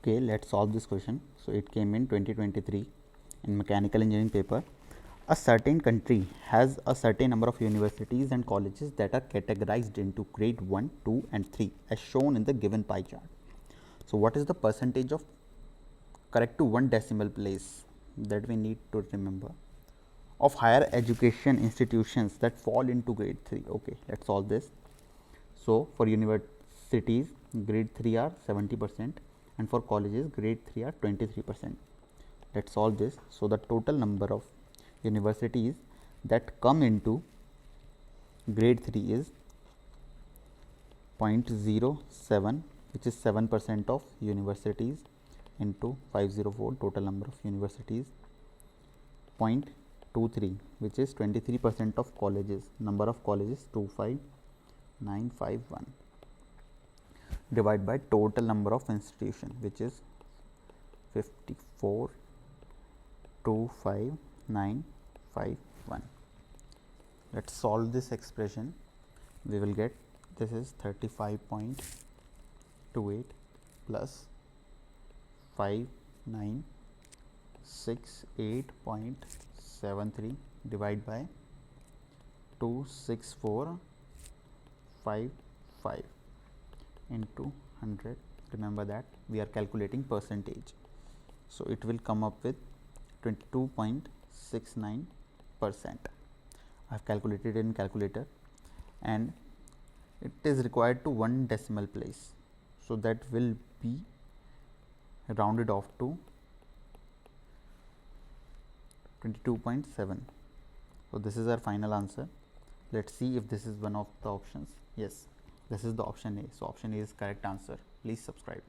Okay, let's solve this question. So it came in 2023 in mechanical engineering paper. A certain country has a certain number of universities and colleges that are categorized into grade 1, 2 and 3 as shown in the given pie chart. So what is the percentage of correct to one decimal place that we need to remember of higher education institutions that fall into grade 3? Okay, let's solve this. So for universities, grade 3 are 70% and for colleges grade 3 are 23%. Let's solve this. So the total number of universities that come into grade 3 is 0.07, which is 7% of universities, into 504 total number of universities, 0.23, which is 23% of colleges, number of colleges 25951, divided by total number of institutions, which is 5425951. Let's solve this expression. We will get this is 35.28 plus 5968.73 divided by 26455 into 100. Remember that we are calculating percentage, so it will come up with 22.69%. I have calculated in calculator and it is required to one decimal place, so that will be rounded off to 22.7. So this is our final answer. Let's see if this is one of the options. Yes, this is the option A. So option A is correct answer. Please subscribe.